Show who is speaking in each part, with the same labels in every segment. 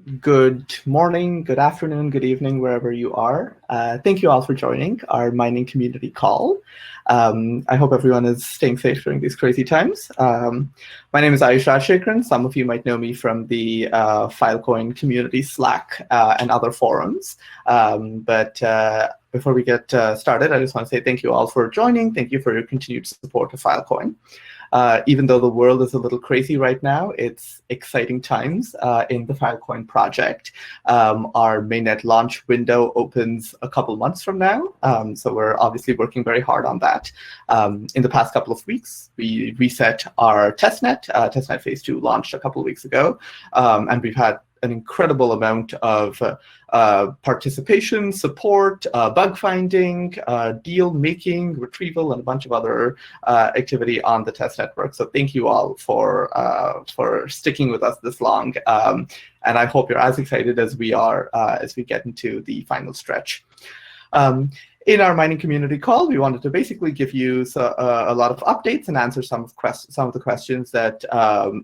Speaker 1: Good morning, good afternoon, good evening, wherever you are. Thank you all for joining our mining community call. I hope everyone is staying safe during these crazy times. My name is Aayush Rajasekaran. Some of you might know me from the Filecoin community Slack and other forums. Before we get started, I just want to say thank you all for joining. Thank you for your continued support of Filecoin. Even though the world is a little crazy right now, it's exciting times in the Filecoin project. Our mainnet launch window opens a couple months from now, so we're obviously working very hard on that. In the past couple of weeks, we reset our testnet. Testnet Phase 2 launched a couple of weeks ago, and we've had an incredible amount of participation, support, bug finding, deal making, retrieval, and a bunch of other activity on the test network. So thank you all for sticking with us this long. And I hope you're as excited as we are as we get into the final stretch. In our mining community call, we wanted to basically give you a lot of updates and answer some of the questions that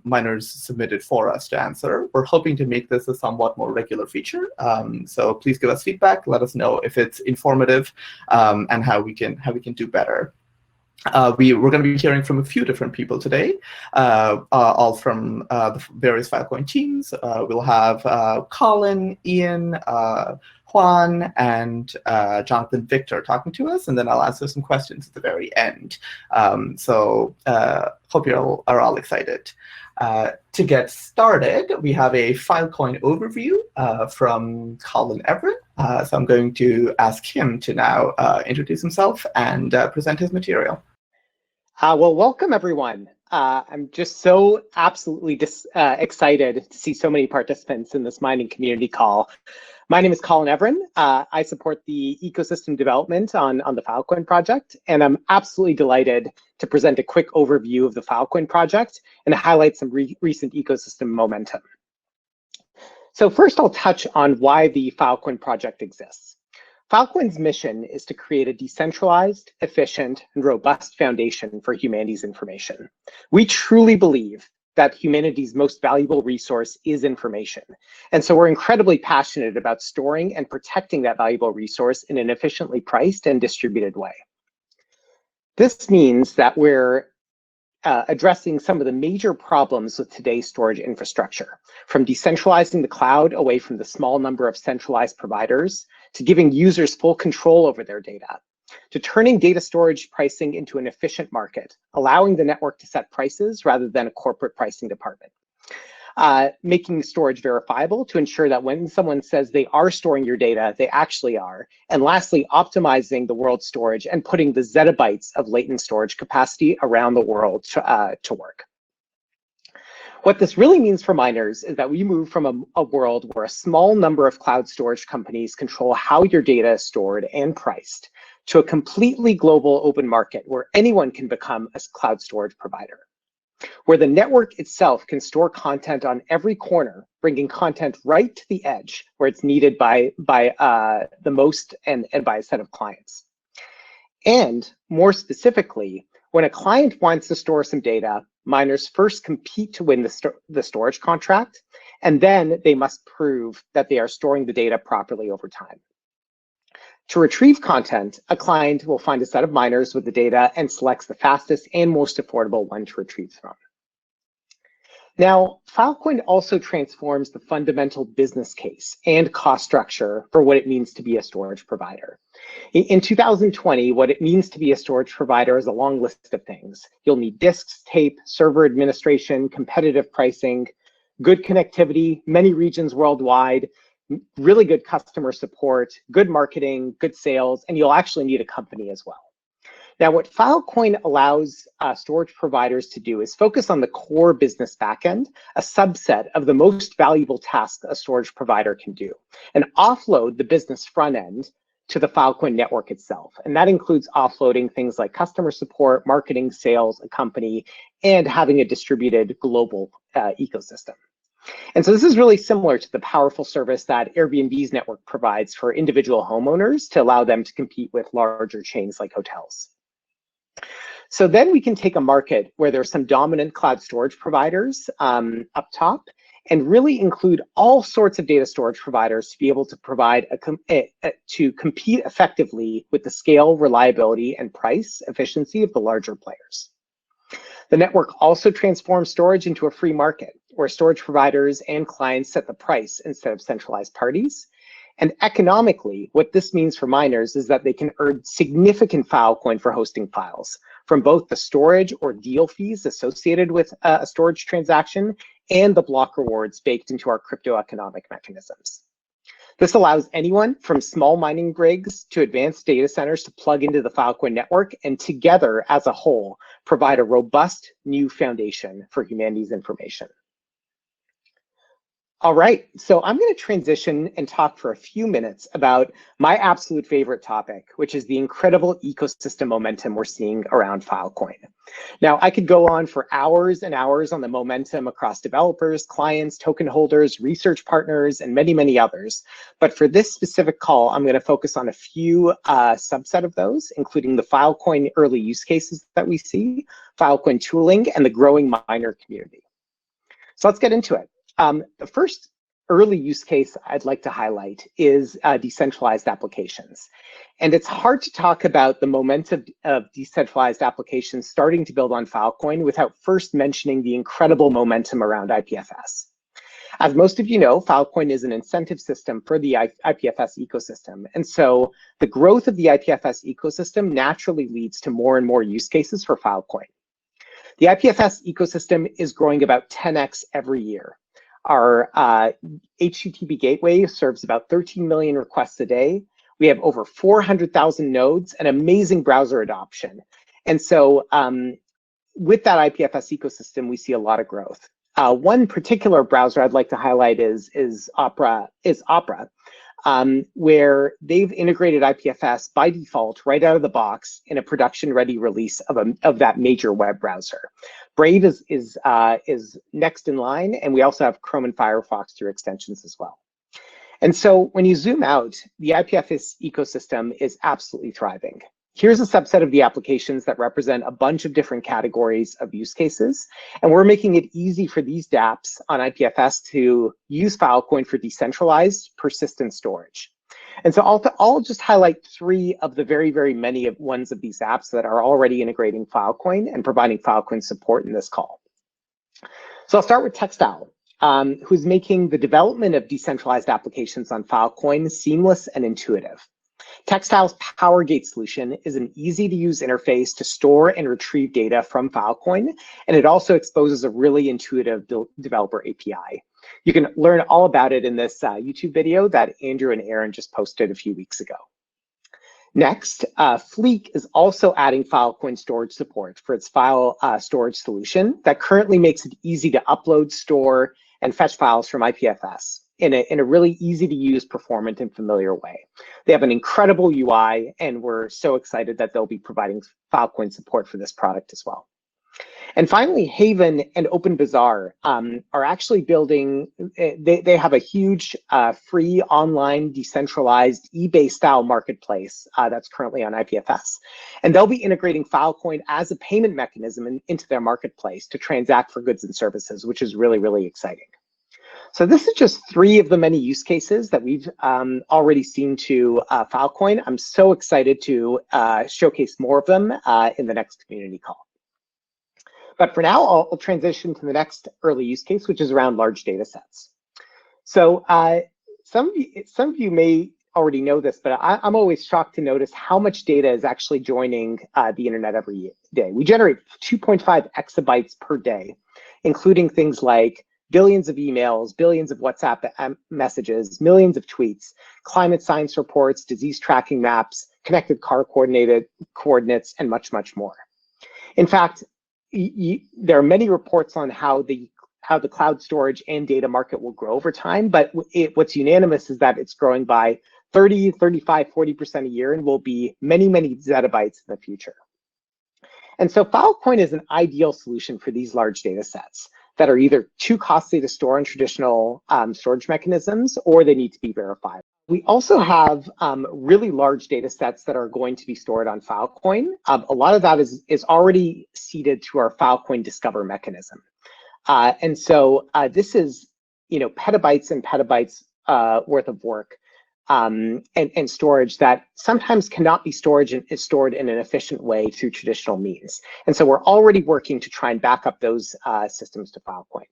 Speaker 1: miners submitted for us to answer. We're hoping to make this a somewhat more regular feature. So please give us feedback. Let us know if it's informative and how we can do better. We're going to be hearing from a few different people today, all from the various Filecoin teams. We'll have Colin, Ian, Juan, and Jonathan Victor talking to us, and then I'll answer some questions at the very end. Hope you are all excited. To get started, we have a Filecoin overview from Colin Evran. So I'm going to ask him to now introduce himself and present his material.
Speaker 2: Well, welcome everyone. I'm just so absolutely excited to see so many participants in this mining community call. My name is Colin Evran. I support the ecosystem development on the Filecoin project, and I'm absolutely delighted to present a quick overview of the Filecoin project and highlight some recent ecosystem momentum. So first, I'll touch on why the Filecoin project exists. Filecoin's mission is to create a decentralized, efficient, and robust foundation for humanity's information. We truly believe that humanity's most valuable resource is information. And so we're incredibly passionate about storing and protecting that valuable resource in an efficiently priced and distributed way. This means that we're addressing some of the major problems with today's storage infrastructure, from decentralizing the cloud away from the small number of centralized providers, to giving users full control over their data, to turning data storage pricing into an efficient market, allowing the network to set prices rather than a corporate pricing department. Making storage verifiable to ensure that when someone says they are storing your data, they actually are. And lastly, optimizing the world's storage and putting the zettabytes of latent storage capacity around the world to work. What this really means for miners is that we move from a world where a small number of cloud storage companies control how your data is stored and priced, to a completely global open market where anyone can become a cloud storage provider, where the network itself can store content on every corner, bringing content right to the edge where it's needed by the most and by a set of clients. And more specifically, when a client wants to store some data, miners first compete to win the storage contract, and then they must prove that they are storing the data properly over time. To retrieve content, a client will find a set of miners with the data and selects the fastest and most affordable one to retrieve from. Now, Filecoin also transforms the fundamental business case and cost structure for what it means to be a storage provider. In 2020, what it means to be a storage provider is a long list of things. You'll need disks, tape, server administration, competitive pricing, good connectivity, many regions worldwide, really good customer support, good marketing, good sales, and you'll actually need a company as well. Now, what Filecoin allows storage providers to do is focus on the core business backend, a subset of the most valuable tasks a storage provider can do, and offload the business front end to the Filecoin network itself. And that includes offloading things like customer support, marketing, sales, a company, and having a distributed global ecosystem. And so this is really similar to the powerful service that Airbnb's network provides for individual homeowners to allow them to compete with larger chains like hotels. So then we can take a market where there's some dominant cloud storage providers up top and really include all sorts of data storage providers to be able to provide to compete effectively with the scale, reliability, and price efficiency of the larger players. The network also transforms storage into a free market, where storage providers and clients set the price instead of centralized parties. And economically, what this means for miners is that they can earn significant Filecoin for hosting files, from both the storage or deal fees associated with a storage transaction and the block rewards baked into our crypto economic mechanisms. This allows anyone from small mining rigs to advanced data centers to plug into the Filecoin network, and together as a whole provide a robust new foundation for humanity's information. All right, so I'm going to transition and talk for a few minutes about my absolute favorite topic, which is the incredible ecosystem momentum we're seeing around Filecoin. Now, I could go on for hours and hours on the momentum across developers, clients, token holders, research partners, and many, many others. But for this specific call, I'm going to focus on a few subset of those, including the Filecoin early use cases that we see, Filecoin tooling, and the growing miner community. So let's get into it. The first early use case I'd like to highlight is decentralized applications. And it's hard to talk about the momentum of decentralized applications starting to build on Filecoin without first mentioning the incredible momentum around IPFS. As most of you know, Filecoin is an incentive system for the IPFS ecosystem. And so the growth of the IPFS ecosystem naturally leads to more and more use cases for Filecoin. The IPFS ecosystem is growing about 10x every year. Our HTTP gateway serves about 13 million requests a day. We have over 400,000 nodes and amazing browser adoption. And so with that IPFS ecosystem, we see a lot of growth. One particular browser I'd like to highlight is Opera, where they've integrated IPFS by default right out of the box in a production-ready release of that major web browser. Brave is next in line, and we also have Chrome and Firefox through extensions as well. And so when you zoom out, the IPFS ecosystem is absolutely thriving. Here's a subset of the applications that represent a bunch of different categories of use cases, and we're making it easy for these dApps on IPFS to use Filecoin for decentralized, persistent storage. And so I'll just highlight three of the very, very many ones of these apps that are already integrating Filecoin and providing Filecoin support in this call. So I'll start with Textile, who's making the development of decentralized applications on Filecoin seamless and intuitive. Textile's PowerGate solution is an easy-to-use interface to store and retrieve data from Filecoin, and it also exposes a really intuitive developer API. You can learn all about it in this YouTube video that Andrew and Aaron just posted a few weeks ago. Next, Fleek is also adding Filecoin storage support for its file storage solution that currently makes it easy to upload, store, and fetch files from IPFS in a really easy to use, performant, and familiar way. They have an incredible UI, and we're so excited that they'll be providing Filecoin support for this product as well. And finally, Haven and OpenBazaar are actually building, they have a huge free online decentralized eBay style marketplace that's currently on IPFS. And they'll be integrating Filecoin as a payment mechanism into their marketplace to transact for goods and services, which is really, really exciting. So this is just three of the many use cases that we've already seen to Filecoin. I'm so excited to showcase more of them in the next community call. But for now, I'll transition to the next early use case, which is around large data sets. So some of you may already know this, but I'm always shocked to notice how much data is actually joining the internet every day. We generate 2.5 exabytes per day, including things like billions of emails, billions of WhatsApp messages, millions of tweets, climate science reports, disease tracking maps, connected car coordinates, and much, much more. In fact, there are many reports on how the cloud storage and data market will grow over time, but what's unanimous is that it's growing by 30, 35, 40% a year and will be many, many zettabytes in the future. And so Filecoin is an ideal solution for these large data sets that are either too costly to store in traditional storage mechanisms, or they need to be verified. We also have really large data sets that are going to be stored on Filecoin. A lot of that is already seeded to our Filecoin Discover mechanism. And so this is petabytes and petabytes worth of work and storage that sometimes cannot be stored in an efficient way through traditional means. And so we're already working to try and back up those systems to Filecoin.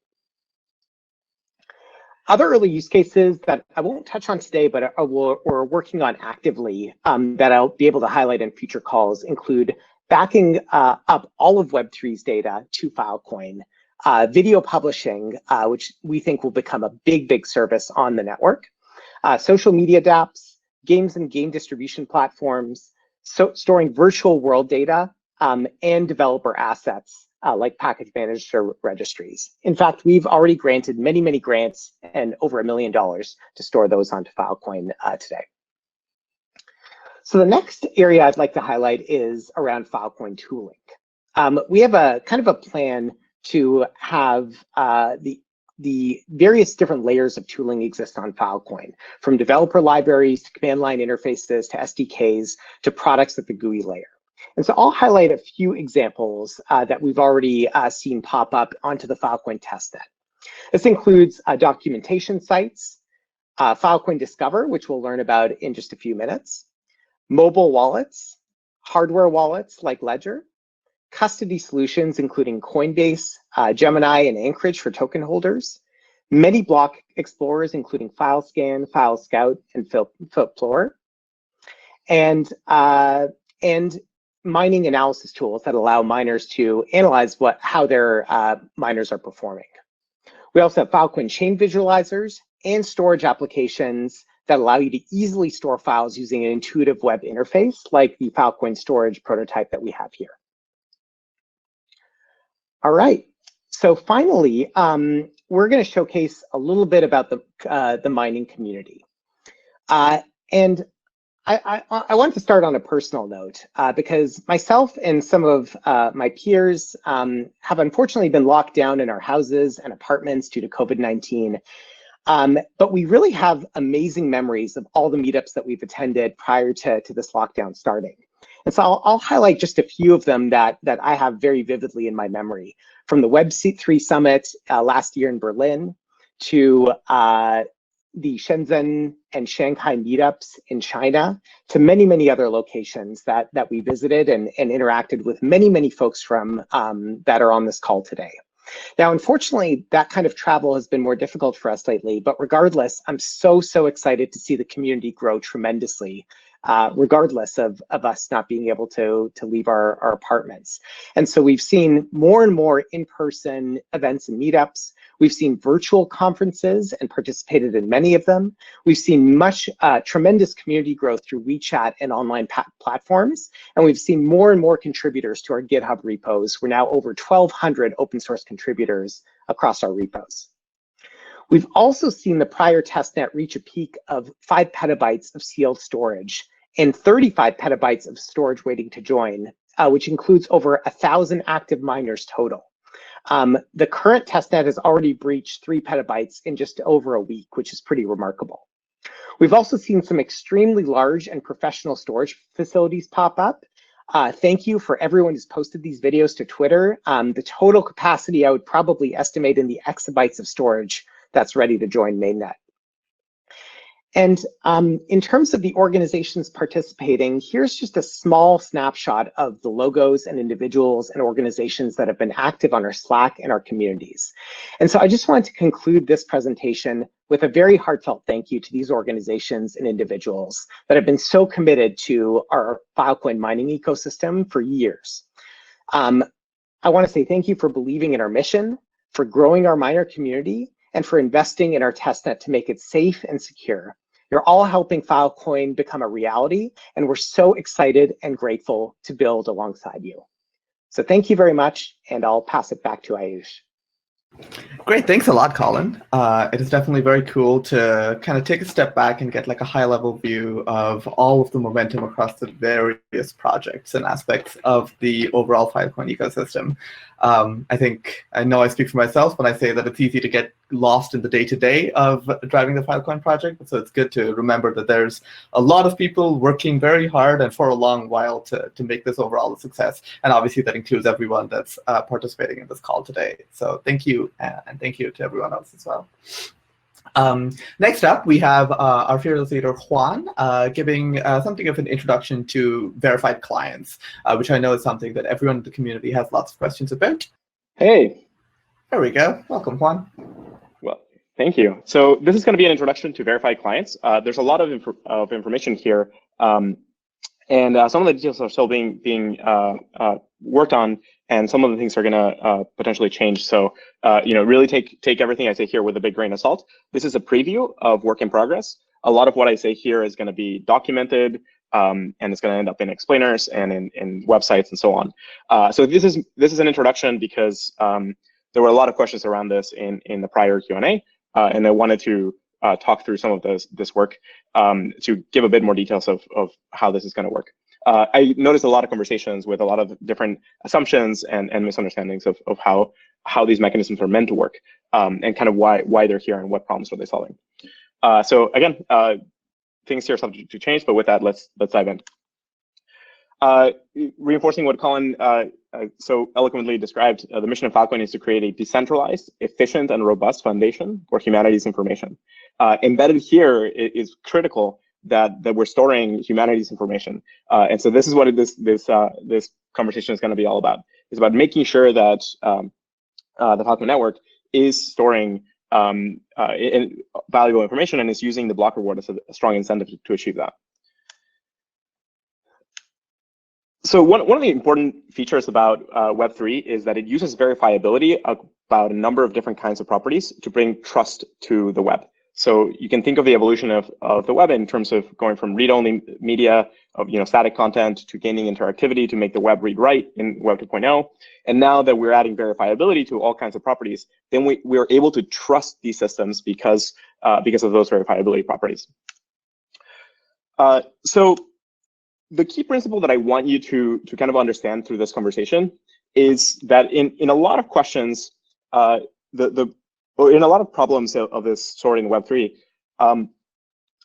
Speaker 2: Other early use cases that I won't touch on today, but we're working on actively that I'll be able to highlight in future calls include backing up all of Web3's data to Filecoin, video publishing, which we think will become a big service on the network, social media dApps, games and game distribution platforms, storing virtual world data, and developer assets like package manager registries. In fact, we've already granted many grants and over $1 million to store those onto Filecoin today. So the next area I'd like to highlight is around Filecoin tooling. We have a kind of a plan to have the various different layers of tooling exist on Filecoin, from developer libraries to command line interfaces to SDKs to products at the GUI layer. And so I'll highlight a few examples that we've already seen pop up onto the Filecoin testnet. This includes documentation sites, Filecoin Discover, which we'll learn about in just a few minutes, mobile wallets, hardware wallets like Ledger, custody solutions including Coinbase, Gemini, and Anchorage for token holders, many block explorers including FileScan, FileScout, and Filplorer, and mining analysis tools that allow miners to analyze how their miners are performing. We also have Filecoin chain visualizers and storage applications that allow you to easily store files using an intuitive web interface like the Filecoin storage prototype that we have here. All right, so finally, we're going to showcase a little bit about the mining community. And I want to start on a personal note because myself and some of my peers have unfortunately been locked down in our houses and apartments due to COVID-19. But we really have amazing memories of all the meetups that we've attended prior to this lockdown starting. And so I'll highlight just a few of them that I have very vividly in my memory, from the Web3 Summit last year in Berlin to the Shenzhen and Shanghai meetups in China, to many other locations that we visited and interacted with many folks from that are on this call today. Now, unfortunately, that kind of travel has been more difficult for us lately, but regardless, I'm so excited to see the community grow tremendously, regardless of us not being able to leave our apartments. And so we've seen more and more in-person events and meetups. We've seen virtual conferences and participated in many of them. We've seen tremendous community growth through WeChat and online platforms. And we've seen more and more contributors to our GitHub repos. We're now over 1,200 open source contributors across our repos. We've also seen the prior testnet reach a peak of 5 petabytes of sealed storage and 35 petabytes of storage waiting to join, which includes over 1,000 active miners total. The current testnet has already breached 3 petabytes in just over a week, which is pretty remarkable. We've also seen some extremely large and professional storage facilities pop up. Thank you for everyone who's posted these videos to Twitter. The total capacity I would probably estimate in the exabytes of storage that's ready to join mainnet. And in terms of the organizations participating, here's just a small snapshot of the logos and individuals and organizations that have been active on our Slack and our communities. And so I just wanted to conclude this presentation with a very heartfelt thank you to these organizations and individuals that have been so committed to our Filecoin mining ecosystem for years. I want to say thank you for believing in our mission, for growing our miner community, and for investing in our testnet to make it safe and secure. You're all helping Filecoin become a reality, and we're so excited and grateful to build alongside you. So thank you very much, and I'll pass it back to Aayush.
Speaker 1: Great, thanks a lot, Colin. It is definitely very cool to kind of take a step back and get like a high-level view of all of the momentum across the various projects and aspects of the overall Filecoin ecosystem. I know I speak for myself when I say that it's easy to get lost in the day-to-day of driving the Filecoin project. So it's good to remember that there's a lot of people working very hard and for a long while to make this overall a success. And obviously that includes everyone that's participating in this call today. So thank you, and thank you to everyone else as well. Next up, we have our fearless leader, Juan, giving something of an introduction to verified clients, which I know is something that everyone in the community has lots of questions about.
Speaker 3: Hey.
Speaker 1: There we go. Welcome, Juan.
Speaker 3: Well, thank you. So this is going to be an introduction to verified clients. There's a lot of information here, and some of the details are still being worked on, and some of the things are going to potentially change. So, really take everything I say here with a big grain of salt. This is a preview of work in progress. A lot of what I say here is going to be documented, and it's going to end up in explainers and in websites and so on. So this is an introduction because there were a lot of questions around this in the prior Q&A, and I wanted to talk through some of this work to give a bit more details of how this is going to work. I noticed a lot of conversations with a lot of different assumptions and misunderstandings of how these mechanisms are meant to work, and kind of why they're here and what problems are they solving. So again, things here are subject to change, but with that, let's dive in. Reinforcing what Colin so eloquently described, the mission of Filecoin is to create a decentralized, efficient, and robust foundation for humanity's information. Embedded here is critical that we're storing humanity's information, and so this is what this conversation is going to be all about. It's about making sure that the Filecoin network is storing valuable information and is using the block reward as a strong incentive to achieve that. So one of the important features about Web3 is that it uses verifiability about a number of different kinds of properties to bring trust to the web. So you can think of the evolution of the web in terms of going from read-only media of static content to gaining interactivity to make the web read-write in Web 2.0. And now that we're adding verifiability to all kinds of properties, then we're able to trust these systems because of those verifiability properties. So the key principle that I want you to kind of understand through this conversation is that in a lot of questions, or in a lot of problems of this sort in Web3,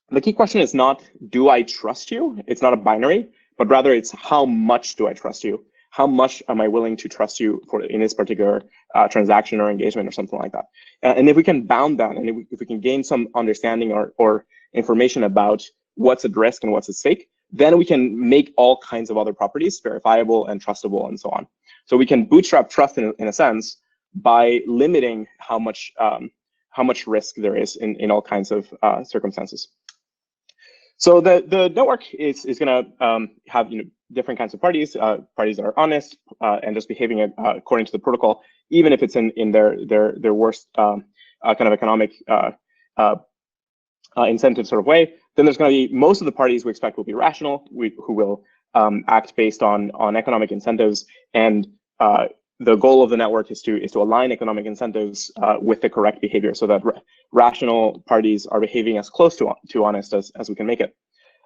Speaker 3: the key question is not, do I trust you? It's not a binary, but rather it's how much do I trust you? How much am I willing to trust you in this particular transaction or engagement or something like that? And if we can bound that, and if we can gain some understanding or information about what's at risk and what's at stake, then we can make all kinds of other properties verifiable and trustable and so on. So we can bootstrap trust in a sense by limiting how much risk there is in all kinds of circumstances. So the network is going to have different kinds of parties, parties that are honest and just behaving according to the protocol, even if it's in their worst kind of economic incentive sort of way. Then there's going to be most of the parties we expect will be rational, who will act based on economic incentives, and the goal of the network is to align economic incentives with the correct behavior, so that rational parties are behaving as close to honest as we can make it.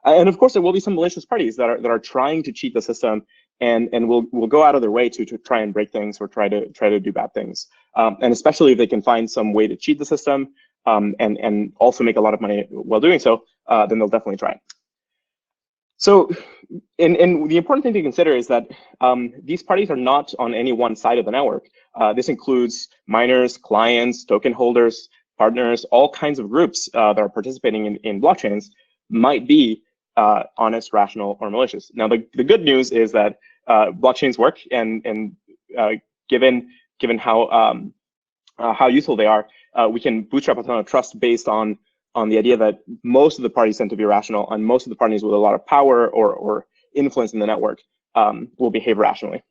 Speaker 3: And of course, there will be some malicious parties that are trying to cheat the system and will go out of their way to try and break things or try to do bad things. And especially if they can find some way to cheat the system and also make a lot of money while doing so, then they'll definitely try. So, and the important thing to consider is that these parties are not on any one side of the network. This includes miners, clients, token holders, partners, all kinds of groups that are participating in blockchains might be honest, rational, or malicious. Now, the good news is that blockchains work, and given how useful they are, we can bootstrap a ton of trust based on the idea that most of the parties tend to be rational, and most of the parties with a lot of power or influence in the network will behave rationally.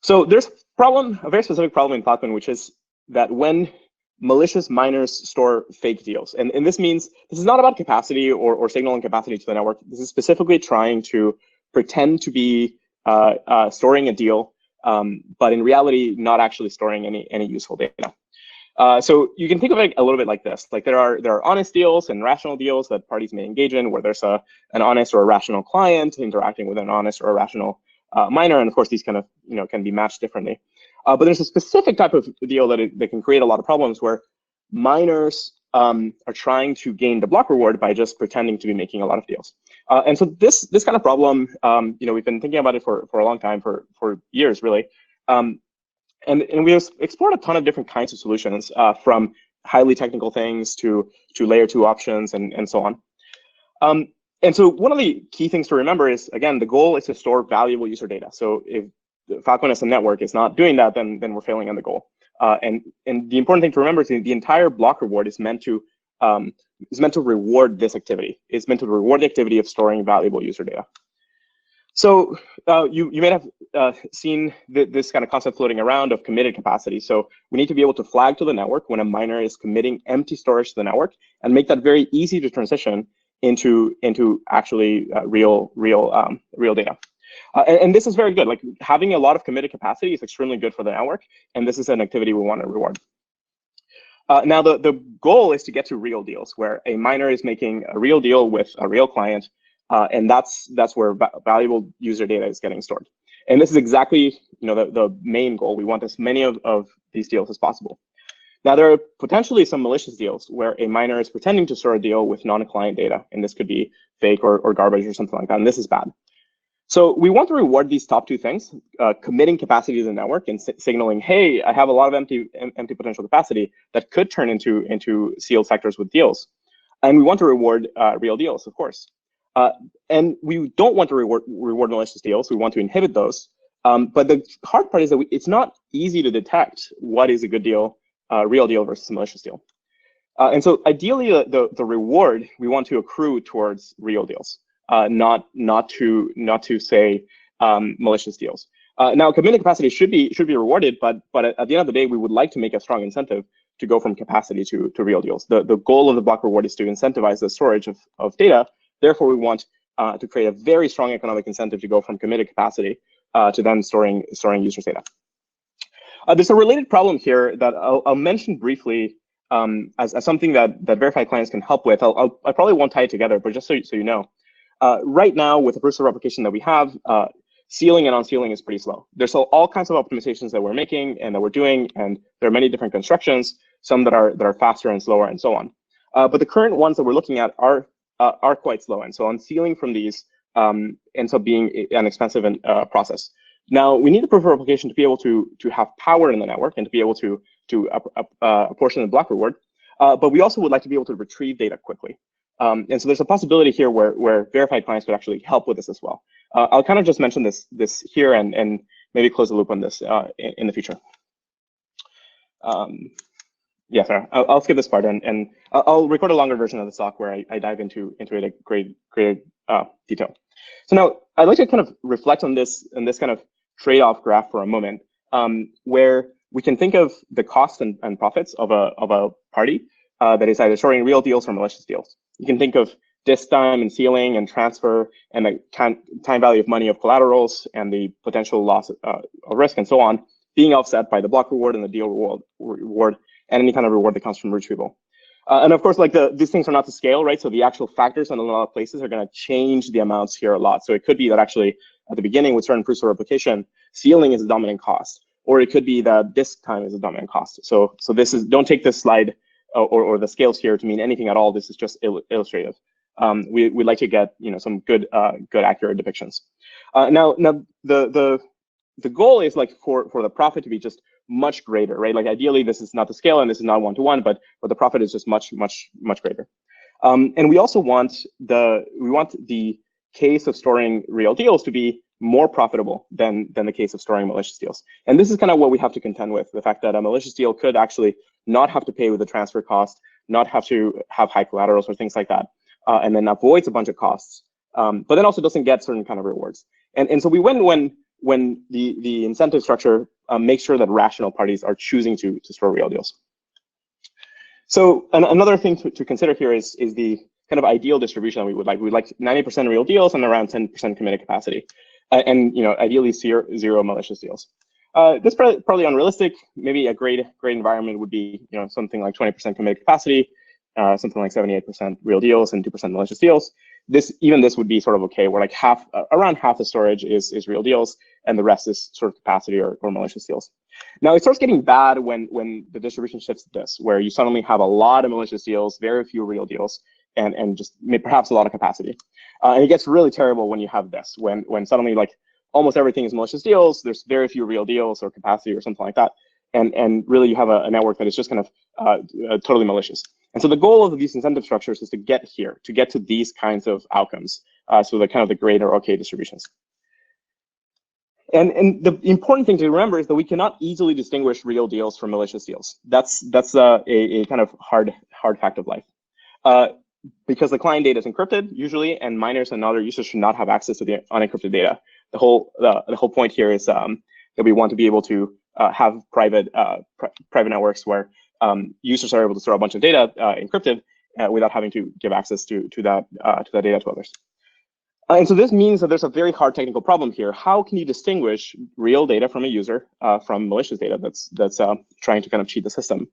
Speaker 3: So there's a very specific problem in Filecoin, which is that when malicious miners store fake deals, and this means this is not about capacity or signaling capacity to the network. This is specifically trying to pretend to be storing a deal, but in reality, not actually storing any useful data. So you can think of it a little bit like this. Like there are honest deals and rational deals that parties may engage in, where there's an honest or a rational client interacting with an honest or a rational miner, and of course these kind of can be matched differently. But there's a specific type of deal that can create a lot of problems, where miners are trying to gain the block reward by just pretending to be making a lot of deals. And so this kind of problem, we've been thinking about it for a long time, for years really. And we have explored a ton of different kinds of solutions, from highly technical things to layer 2 options and so on. And so one of the key things to remember is, again, the goal is to store valuable user data. So if Filecoin as a network is not doing that, then we're failing on the goal. And the important thing to remember is the entire block reward is meant to reward this activity. It's meant to reward the activity of storing valuable user data. So you may have seen this kind of concept floating around of committed capacity. So we need to be able to flag to the network when a miner is committing empty storage to the network and make that very easy to transition into actually real data. And this is very good. Like having a lot of committed capacity is extremely good for the network, and this is an activity we want to reward. Now the goal is to get to real deals, where a miner is making a real deal with a real client, and that's where valuable user data is getting stored. And this is exactly the main goal. We want as many of these deals as possible. Now, there are potentially some malicious deals where a miner is pretending to store a deal with non-client data, and this could be fake or garbage or something like that, and this is bad. So we want to reward these top 2 things, committing capacity to the network and signaling, hey, I have a lot of empty potential capacity that could turn into sealed sectors with deals. And we want to reward real deals, of course. And we don't want to reward malicious deals. We want to inhibit those. But the hard part is that it's not easy to detect what is a good deal, real deal versus a malicious deal. And so ideally, the reward we want to accrue towards real deals, not to say malicious deals. Now, committed capacity should be rewarded, but at the end of the day, we would like to make a strong incentive to go from capacity to real deals. The goal of the block reward is to incentivize the storage of data. Therefore, we want to create a very strong economic incentive to go from committed capacity to then storing users' data. There's a related problem here that I'll mention briefly as something that verified clients can help with. I probably won't tie it together, but just so you know, right now with the proofs of replication that we have, sealing and unsealing is pretty slow. There's all kinds of optimizations that we're making and that we're doing, and there are many different constructions, some that are faster and slower and so on. But the current ones that we're looking at are quite slow, and so unsealing from these ends up being an expensive process. Now, we need the proof of replication to be able to have power in the network and to be able to apportion the block reward. But we also would like to be able to retrieve data quickly. And so there's a possibility here where verified clients would actually help with this as well. I'll kind of just mention this here and maybe close the loop on this in the future. Yeah, sorry, I'll skip this part and I'll record a longer version of the talk where I dive into it in great detail. So now I'd like to kind of reflect on this kind of trade-off graph for a moment, where we can think of the costs and profits of a party that is either storing real deals or malicious deals. You can think of disk time and sealing and transfer and the time value of money of collaterals and the potential loss of risk and so on being offset by the block reward and the deal reward and any kind of reward that comes from retrieval. And of course, like these things are not to scale, right? So the actual factors in a lot of places are going to change the amounts here a lot. So it could be that actually at the beginning with certain proofs of replication, sealing is a dominant cost, or it could be that disk time is a dominant cost. So this is, don't take this slide or the scales here to mean anything at all. This is just illustrative. We'd like to get some good accurate depictions. Now the goal is like for the profit to be just much greater, right? Like ideally, this is not the scale and this is not one-to-one, but the profit is just much greater. And we also want the case of storing real deals to be more profitable than the case of storing malicious deals. And this is kind of what we have to contend with, the fact that a malicious deal could actually not have to pay with the transfer cost, not have to have high collaterals or things like that, and then avoids a bunch of costs, but then also doesn't get certain kind of rewards. And so we win when the incentive structure makes sure that rational parties are choosing to store real deals. So another thing to consider here is the kind of ideal distribution that we would like. We'd like 90% real deals and around 10% committed capacity, and ideally zero malicious deals. This is probably unrealistic. Maybe a great environment would be something like 20% committed capacity, something like 78% real deals and 2% malicious deals. Even this would be sort of okay, where like around half the storage is real deals and the rest is sort of capacity or malicious deals. Now it starts getting bad when the distribution shifts to this, where you suddenly have a lot of malicious deals, very few real deals, and just perhaps a lot of capacity. And it gets really terrible when you have this, when suddenly like almost everything is malicious deals, there's very few real deals or capacity or something like that. and really you have a network that is just kind of totally malicious. And so the goal of these incentive structures is to get here, to get to these kinds of outcomes. So the kind of the great or okay distributions. And the important thing to remember is that we cannot easily distinguish real deals from malicious deals. That's a kind of hard fact of life. Because the client data is encrypted usually, and miners and other users should not have access to the unencrypted data. The whole point here is that we want to be able to have private networks where users are able to store a bunch of data encrypted without having to give access to that data to others. And so this means that there's a very hard technical problem here. How can you distinguish real data from a user from malicious data that's trying to kind of cheat the system?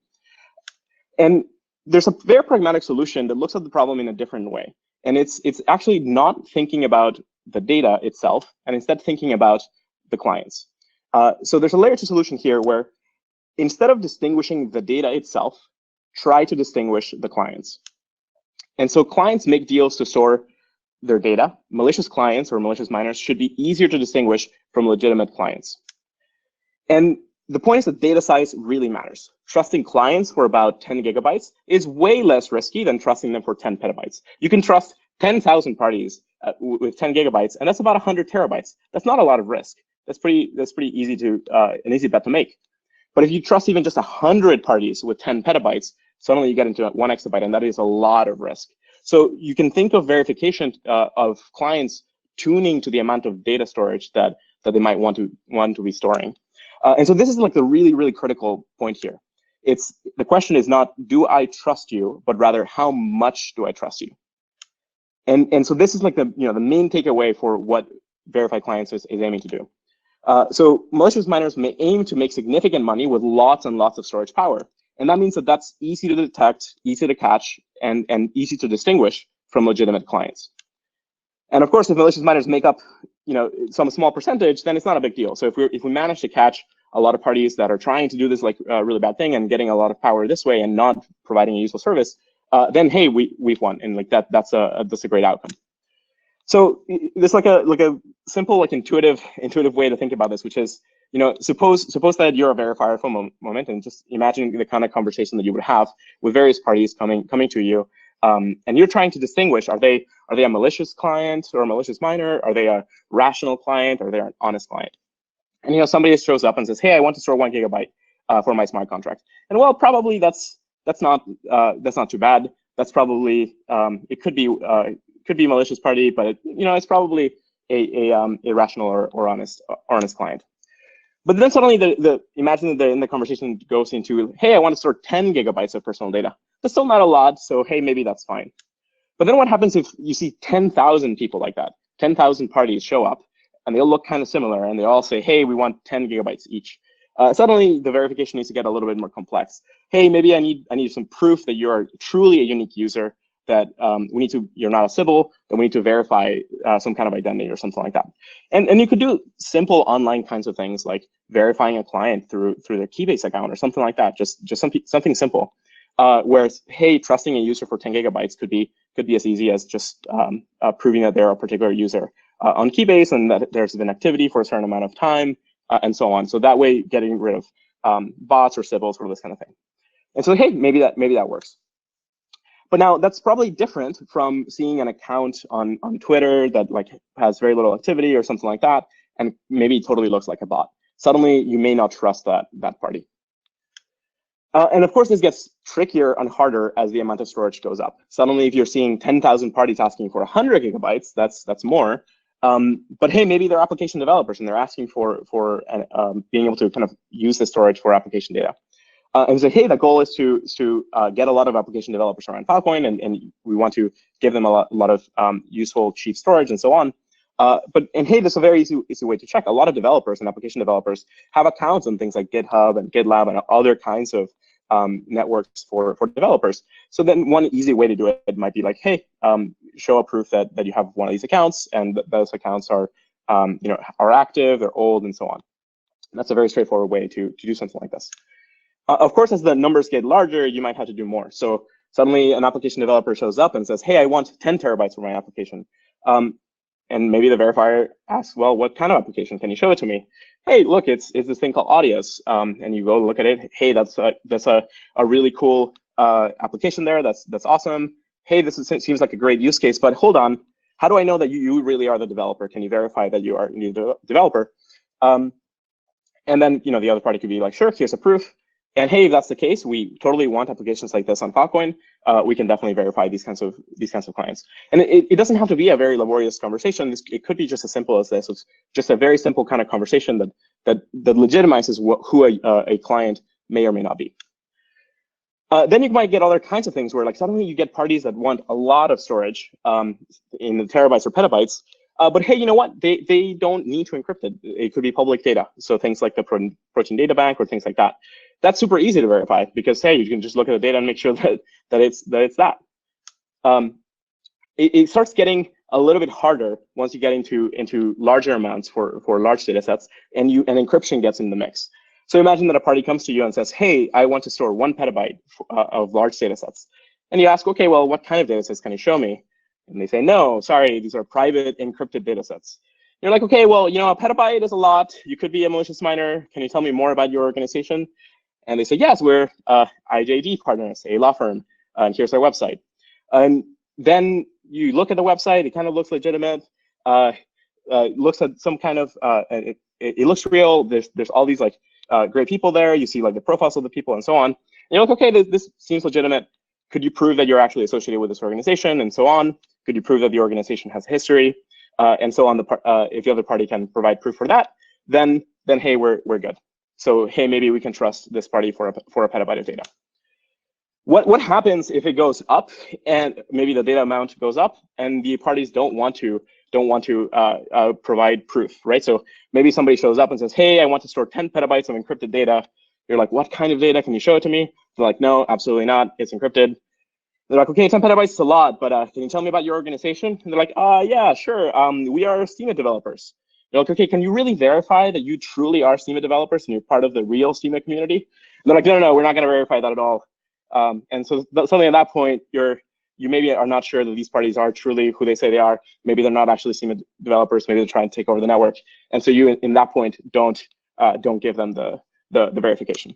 Speaker 3: And there's a very pragmatic solution that looks at the problem in a different way. And it's actually not thinking about the data itself, and instead thinking about the clients. So there's a layer 2 solution here where instead of distinguishing the data itself, try to distinguish the clients. And so clients make deals to store their data. Malicious clients or malicious miners should be easier to distinguish from legitimate clients. And the point is that data size really matters. Trusting clients for about 10 gigabytes is way less risky than trusting them for 10 petabytes. You can trust 10,000 parties with 10 gigabytes, and that's about 100 terabytes. That's not a lot of risk. That's pretty easy to an easy bet to make. But if you trust even just 100 parties with 10 petabytes, suddenly you get into 1 exabyte, and that is a lot of risk. So you can think of verification of clients tuning to the amount of data storage that they might want to be storing. And so this is like the really, really critical point here. The question is not, do I trust you, but rather, how much do I trust you? And so this is like the main takeaway for what verified clients is aiming to do. So malicious miners may aim to make significant money with lots and lots of storage power. And that means that that's easy to detect, easy to catch, and easy to distinguish from legitimate clients. And of course, if malicious miners make up some small percentage, then it's not a big deal. So if we manage to catch a lot of parties that are trying to do this like really bad thing and getting a lot of power this way and not providing a useful service, then hey, we've won, and like that's a great outcome. So there's like a simple intuitive way to think about this, which is suppose that you're a verifier for a moment, and just imagine the kind of conversation that you would have with various parties coming to you, and you're trying to distinguish: are they a malicious client or a malicious miner? Are they a rational client? Or are they an honest client? And somebody shows up and says, "Hey, I want to store 1 gigabyte for my smart contract." And well, probably that's not too bad. That's probably it could be a malicious party, but it's probably a rational or honest client. But then suddenly imagine that the conversation goes into, hey, I want to store 10 gigabytes of personal data. That's still not a lot, so hey, maybe that's fine. But then what happens if you see 10,000 people like that? 10,000 parties show up, and they all look kind of similar, and they all say, hey, we want 10 gigabytes each. Suddenly, the verification needs to get a little bit more complex. Hey, maybe I need some proof that you are truly a unique user, that you're not a Sybil, that we need to verify some kind of identity or something like that. And you could do simple online kinds of things like verifying a client through their Keybase account or something like that, just something simple. Whereas, hey, trusting a user for 10 gigabytes could be as easy as just proving that they're a particular user on Keybase and that there's been activity for a certain amount of time and so on. So that way, getting rid of bots or Sybils or this kind of thing. And so, hey, maybe that works. But now that's probably different from seeing an account on Twitter that has very little activity or something like that, and maybe totally looks like a bot. Suddenly, you may not trust that party. And of course, this gets trickier and harder as the amount of storage goes up. Suddenly, if you're seeing 10,000 parties asking for 100 gigabytes, that's more. But hey, maybe they're application developers and they're asking for being able to kind of use the storage for application data. And say, hey, the goal is to get a lot of application developers around Filecoin, and we want to give them a lot of useful, cheap storage and so on. And hey, this is a very easy way to check. A lot of developers and application developers have accounts on things like GitHub and GitLab and other kinds of networks for developers. So then one easy way to do it might be like, hey, show a proof that you have one of these accounts, and those accounts are active, they're old, and so on. And that's a very straightforward way to do something like this. Of course, as the numbers get larger, you might have to do more. So suddenly an application developer shows up and says, hey, I want 10 terabytes for my application. And maybe the verifier asks, well, what kind of application? Can you show it to me? hey, look, it's this thing called Audios, and you go look at it. Hey, that's a really cool application there. That's awesome. Hey, seems like a great use case, but hold on. How do I know that you really are the developer? Can you verify that you are indeed the developer? And then the other party could be like, sure, here's a proof. And hey, if that's the case, we totally want applications like this on Filecoin. We can definitely verify these kinds of clients. And it doesn't have to be a very laborious conversation. It could be just as simple as this. It's just a very simple kind of conversation that legitimizes who a client may or may not be. Then you might get other kinds of things where, like, suddenly you get parties that want a lot of storage in the terabytes or petabytes. But hey, you know what? They don't need to encrypt it. It could be public data. So things like the protein data bank or things like that. That's super easy to verify because, hey, you can just look at the data and make sure that it's that. It starts getting a little bit harder once you get into larger amounts for large data sets, and encryption gets in the mix. So imagine that a party comes to you and says, hey, I want to store 1 petabyte of large data sets. And you ask, okay, well, what kind of data sets can you show me? And they say, no, sorry, these are private encrypted data sets. You're like, okay, well, a petabyte is a lot. You could be a malicious miner. Can you tell me more about your organization? And they say, yes, we're IJD partners, a law firm, and here's our website. And then you look at the website, it kind of looks legitimate, looks at some kind of, it looks real. There's all these like great people there. You see like the profiles of the people and so on. And you're like, okay, this seems legitimate. Could you prove that you're actually associated with this organization and so on? Could you prove that the organization has history and so on? If the other party can provide proof for that, then hey, we're good. So hey, maybe we can trust this party for a petabyte of data. What happens if it goes up and maybe the data amount goes up and the parties don't want to provide proof, right? So maybe somebody shows up and says, hey, I want to store 10 petabytes of encrypted data. You're like, what kind of data? Can you show it to me? They're like, no, absolutely not. It's encrypted. They're like, okay, 10 petabytes is a lot, but can you tell me about your organization? And they're like, yeah, sure. We are Steemit developers. You're like, okay, can you really verify that you truly are Steemit developers and you're part of the real Steemit community? And they're like, no, we're not going to verify that at all. And so suddenly at that point, you maybe are not sure that these parties are truly who they say they are. Maybe they're not actually Steemit developers. Maybe they're trying to take over the network. And so you, in that point, don't give them the verification.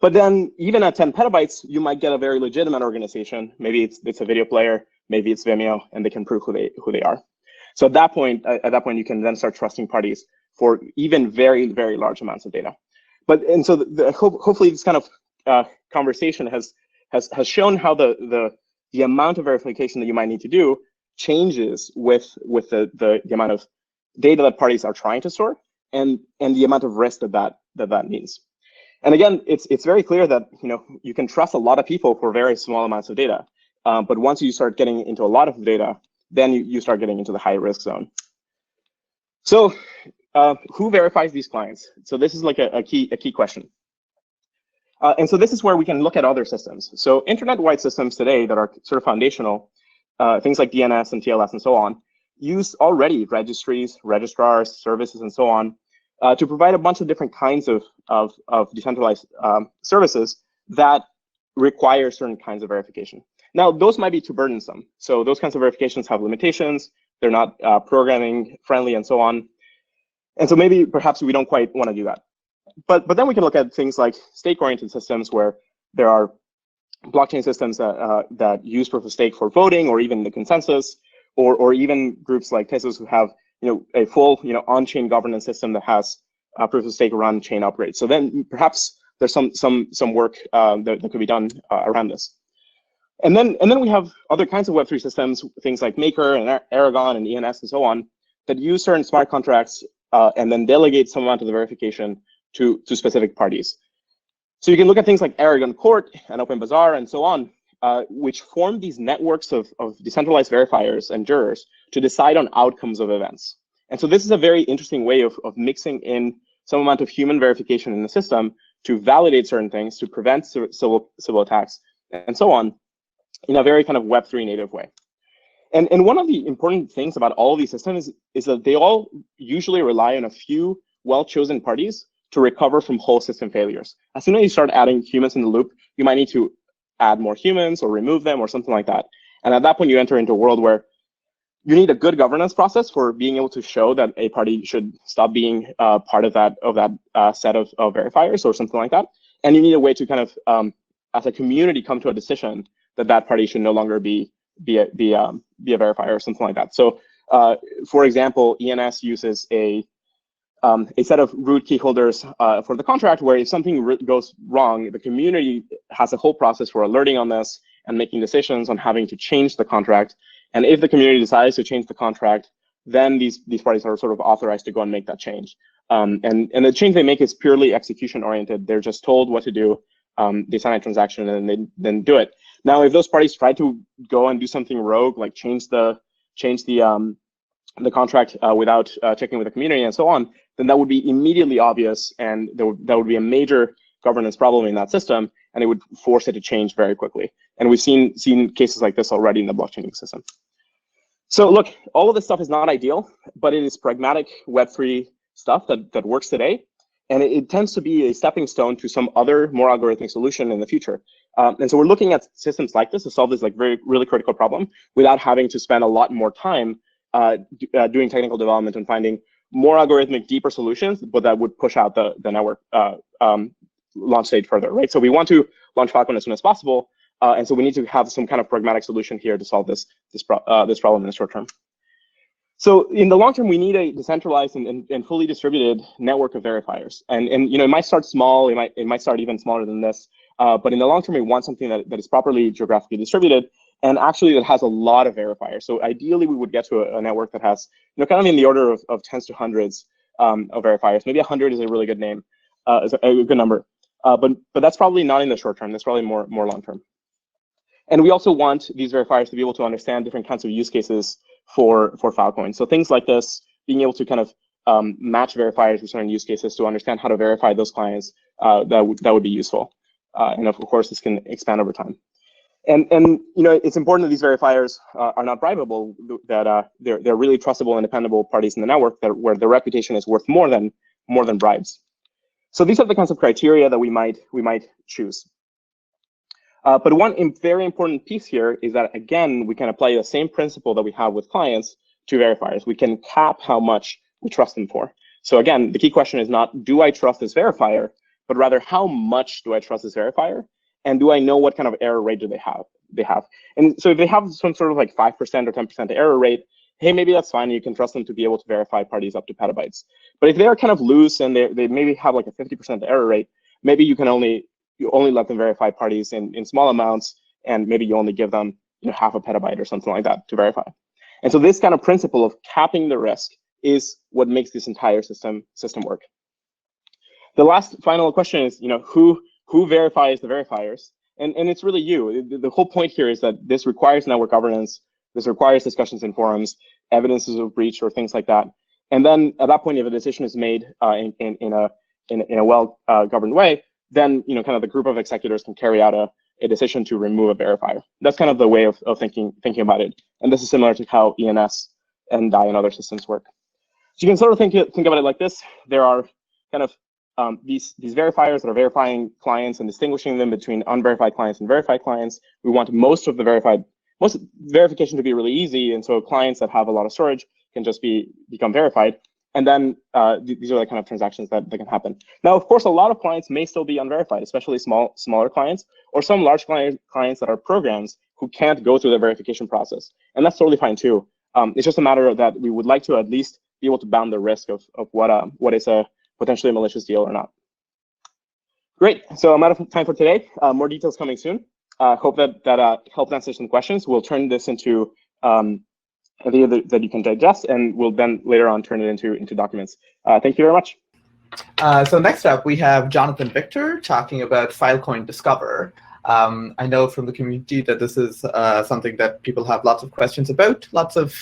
Speaker 3: But then even at 10 petabytes, you might get a very legitimate organization. Maybe it's a video player, maybe it's Vimeo, and they can prove who they are. So at that point, you can then start trusting parties for even very, very large amounts of data. And so hopefully this kind of conversation has shown how the amount of verification that you might need to do changes with the amount of data that parties are trying to store and the amount of risk that means. And again, it's very clear that you can trust a lot of people for very small amounts of data, but once you start getting into a lot of data, then you start getting into the high risk zone. So who verifies these clients? So this is like a key question. And so this is where we can look at other systems. So internet-wide systems today that are sort of foundational, things like DNS and TLS and so on, use already registries, registrars, services, and so on to provide a bunch of different kinds of decentralized services that require certain kinds of verification. Now, those might be too burdensome. So those kinds of verifications have limitations. They're not programming friendly and so on. And so perhaps we don't quite want to do that. But then we can look at things like stake-oriented systems where there are blockchain systems that use proof of stake for voting or even the consensus, or even groups like Tezos who have a full on-chain governance system that has proof of stake run chain upgrades. So then perhaps there's some work that could be done around this. And then we have other kinds of Web3 systems, things like Maker and Aragon and ENS and so on, that use certain smart contracts and then delegate some amount of the verification to specific parties. So you can look at things like Aragon Court and OpenBazaar and so on, which form these networks of decentralized verifiers and jurors to decide on outcomes of events. And so this is a very interesting way of mixing in some amount of human verification in the system to validate certain things, to prevent civil attacks, and so on, in a very kind of Web3 native way. And one of the important things about all of these systems is that they all usually rely on a few well-chosen parties to recover from whole system failures. As soon as you start adding humans in the loop, you might need to add more humans or remove them or something like that. And at that point, you enter into a world where you need a good governance process for being able to show that a party should stop being part of that set of verifiers or something like that. And you need a way to kind of, as a community, come to a decision that that party should no longer be a verifier or something like that. So, for example, ENS uses a set of root key holders for the contract, where if something goes wrong, the community has a whole process for alerting on this and making decisions on having to change the contract. And if the community decides to change the contract, then these parties are sort of authorized to go and make that change. And the change they make is purely execution oriented. They're just told what to do. They sign a transaction and they then do it. Now, if those parties try to go and do something rogue, like change the contract without checking with the community and so on, then that would be immediately obvious, and that would be a major governance problem in that system, and it would force it to change very quickly. And we've seen cases like this already in the blockchain ecosystem. So look, all of this stuff is not ideal, but it is pragmatic Web3 stuff that works today. And it tends to be a stepping stone to some other more algorithmic solution in the future. And so we're looking at systems like this to solve this really critical problem without having to spend a lot more time doing technical development and finding more algorithmic, deeper solutions, but that would push out the network launch date further, right? So we want to launch Filecoin as soon as possible. And so we need to have some kind of pragmatic solution here to solve this problem in the short term. So in the long term, we need a decentralized and fully distributed network of verifiers. And it might start small, it might start even smaller than this. But in the long term, we want something that is properly geographically distributed, and actually that has a lot of verifiers. So ideally, we would get to a network that has, kind of in the order of tens to hundreds of verifiers. Maybe 100 is a really good name, is a good number. But that's probably not in the short term. That's probably more long term. And we also want these verifiers to be able to understand different kinds of use cases for Filecoin. So things like this, being able to kind of match verifiers with certain use cases to understand how to verify those clients, that would be useful. And of course, this can expand over time. And it's important that these verifiers are not bribable, that they're really trustable and dependable parties in the network where their reputation is worth more than bribes. So these are the kinds of criteria that we might choose. But one very important piece here is that, again, we can apply the same principle that we have with clients to verifiers. We can cap how much we trust them for. So again, the key question is not, do I trust this verifier, but rather, how much do I trust this verifier? And do I know what kind of error rate do they have? And so if they have some sort of like 5% or 10% error rate, hey, maybe that's fine. You can trust them to be able to verify parties up to petabytes. But if they're kind of loose and they maybe have like a 50% error rate, maybe you only let them verify parties in small amounts, and maybe you only give them half a petabyte or something like that to verify. And so this kind of principle of capping the risk is what makes this entire system work. The last final question is, who verifies the verifiers? And it's really you. The whole point here is that this requires network governance. This requires discussions in forums, evidences of breach or things like that. And then at that point, if a decision is made in a well governed way, then kind of the group of executors can carry out a decision to remove a verifier. That's kind of the way of thinking about it. And this is similar to how ENS and DAI and other systems work. So you can sort of think about it like this. There are kind of these verifiers that are verifying clients and distinguishing them between unverified clients and verified clients. We want most verification to be really easy, and so clients that have a lot of storage can just become verified. And then these are the kind of transactions that can happen. Now, of course, a lot of clients may still be unverified, especially smaller clients, or some large clients that are programs who can't go through the verification process. And that's totally fine too. It's just a matter of that we would like to at least be able to bound the risk of what is a potentially a malicious deal or not. Great, so I'm out of time for today. More details coming soon. Hope that helped answer some questions. We'll turn this into a video that you can digest, and we'll then later on turn it into documents. Thank you very much.
Speaker 1: So next up, we have Jonathan Victor talking about Filecoin Discover. I know from the community that this is something that people have lots of questions about, lots of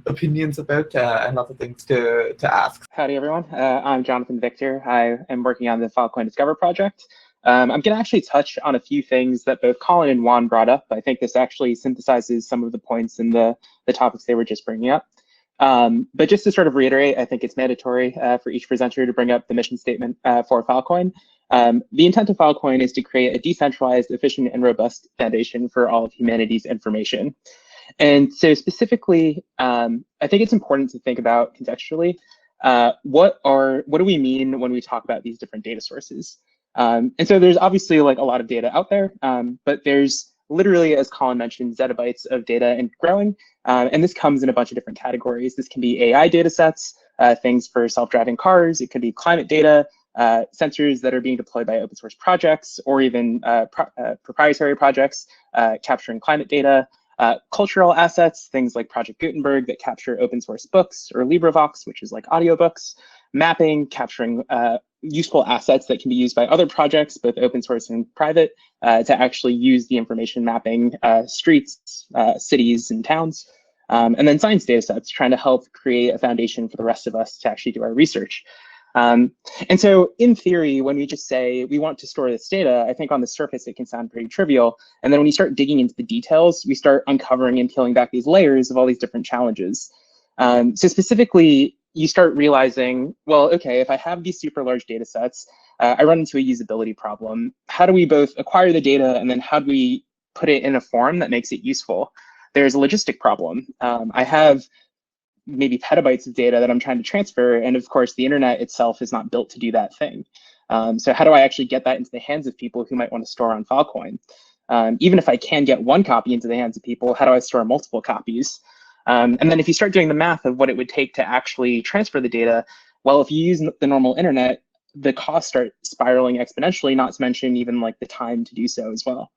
Speaker 1: opinions about, and lots of things to ask.
Speaker 4: Howdy, everyone. I'm Jonathan Victor. I am working on the Filecoin Discover project. I'm going to actually touch on a few things that both Colin and Juan brought up. I think this actually synthesizes some of the points in the topics they were just bringing up. But just to sort of reiterate, I think it's mandatory for each presenter to bring up the mission statement for Filecoin. The intent of Filecoin is to create a decentralized, efficient, and robust foundation for all of humanity's information. And so specifically, I think it's important to think about contextually, what do we mean when we talk about these different data sources? And so there's obviously like a lot of data out there, but there's literally, as Colin mentioned, zettabytes of data and growing. And this comes in a bunch of different categories. This can be AI data sets, things for self-driving cars. It could be climate data, sensors that are being deployed by open source projects, or even proprietary projects capturing climate data. Cultural assets, things like Project Gutenberg that capture open source books, or LibriVox, which is like audiobooks. Mapping, capturing useful assets that can be used by other projects, both open source and private, to actually use the information mapping streets, cities, and towns. And then science data sets, trying to help create a foundation for the rest of us to actually do our research. And so in theory, when we just say we want to store this data, I think on the surface it can sound pretty trivial. And then when you start digging into the details, we start uncovering and peeling back these layers of all these different challenges. So specifically, you start realizing, well, okay, if I have these super large data sets, I run into a usability problem. How do we both acquire the data, and then how do we put it in a form that makes it useful? There's a logistic problem. I have maybe petabytes of data that I'm trying to transfer, and of course, the internet itself is not built to do that thing. So how do I actually get that into the hands of people who might want to store on Filecoin? Even if I can get one copy into the hands of people, how do I store multiple copies? And then if you start doing the math of what it would take to actually transfer the data, well, if you use the normal internet, the costs start spiraling exponentially, not to mention even like the time to do so as well.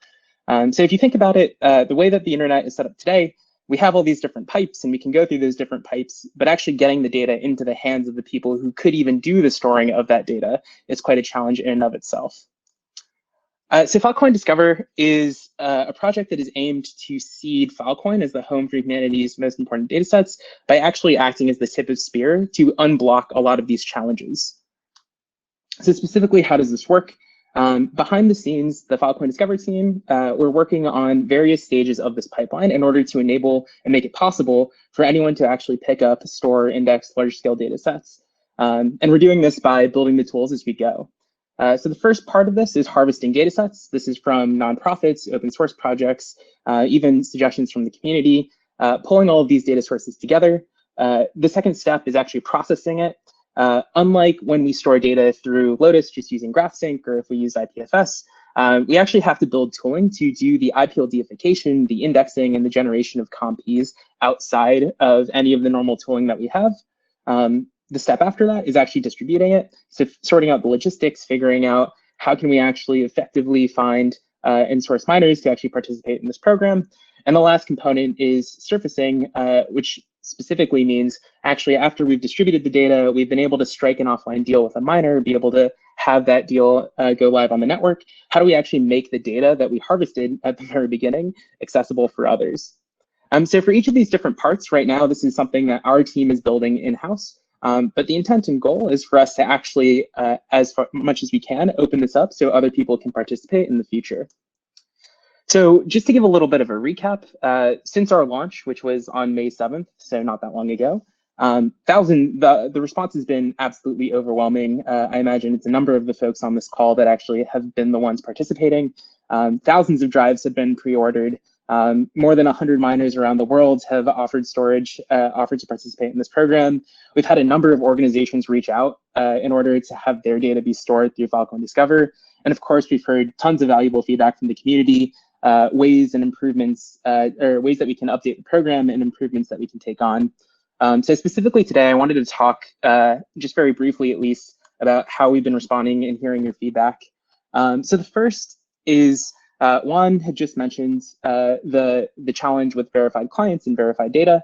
Speaker 4: So if you think about it, the way that the internet is set up today, we have all these different pipes, and we can go through those different pipes, but actually getting the data into the hands of the people who could even do the storing of that data is quite a challenge in and of itself. So Filecoin Discover is a project that is aimed to seed Filecoin as the home for humanity's most important data sets by actually acting as the tip of spear to unblock a lot of these challenges. So specifically, how does this work? Behind the scenes, the Filecoin Discover team, we're working on various stages of this pipeline in order to enable and make it possible for anyone to actually pick up, store, index large-scale data sets. And we're doing this by building the tools as we go. So the first part of this is harvesting data sets. This is from nonprofits, open source projects, even suggestions from the community, pulling all of these data sources together. The second step is actually processing it. Unlike when we store data through Lotus, just using GraphSync, or if we use IPFS, we actually have to build tooling to do the IPL deification, the indexing, and the generation of comps outside of any of the normal tooling that we have. The step after that is actually distributing it. So sorting out the logistics, figuring out how can we actually effectively find in-source miners to actually participate in this program. And the last component is surfacing, which specifically means actually after we've distributed the data, we've been able to strike an offline deal with a miner, be able to have that deal go live on the network. How do we actually make the data that we harvested at the very beginning accessible for others? So for each of these different parts right now, this is something that our team is building in-house. But the intent and goal is for us to actually, as much as we can, open this up so other people can participate in the future. So just to give a little bit of a recap, since our launch, which was on May 7th, so not that long ago, the response has been absolutely overwhelming. I imagine it's a number of the folks on this call that actually have been the ones participating. Thousands of drives have been pre-ordered. More than 100 miners around the world have offered storage, offered to participate in this program. We've had a number of organizations reach out in order to have their data be stored through Filecoin Discover. And of course, we've heard tons of valuable feedback from the community, ways and improvements, or ways that we can update the program and improvements that we can take on. So specifically today, I wanted to talk just very briefly, at least, about how we've been responding and hearing your feedback. So the first is, Juan had just mentioned the challenge with verified clients and verified data.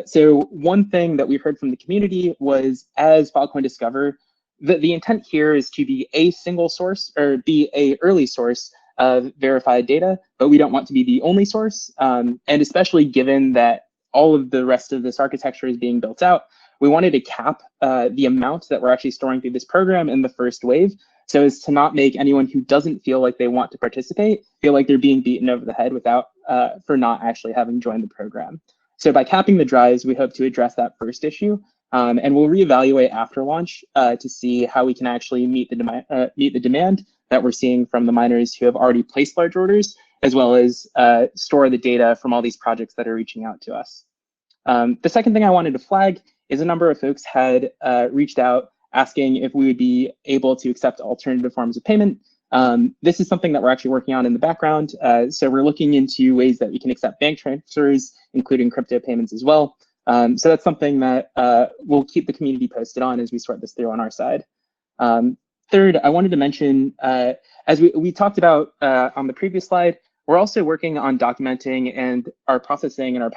Speaker 4: So one thing that we heard from the community was, as Filecoin Discover, the intent here is to be a single source, or be a early source of verified data, but we don't want to be the only source. And especially given that all of the rest of this architecture is being built out, we wanted to cap the amount that we're actually storing through this program in the first wave, so as to not make anyone who doesn't feel like they want to participate feel like they're being beaten over the head for not actually having joined the program. So by capping the drives, we hope to address that first issue, and we'll reevaluate after launch to see how we can actually meet the demand that we're seeing from the miners who have already placed large orders, as well as store the data from all these projects that are reaching out to us. The second thing I wanted to flag is a number of folks had reached out asking if we would be able to accept alternative forms of payment. This is something that we're actually working on in the background. So we're looking into ways that we can accept bank transfers, including crypto payments as well. So that's something that we'll keep the community posted on as we sort this through on our side. Third, I wanted to mention, as we talked about on the previous slide, we're also working on documenting and our processing and our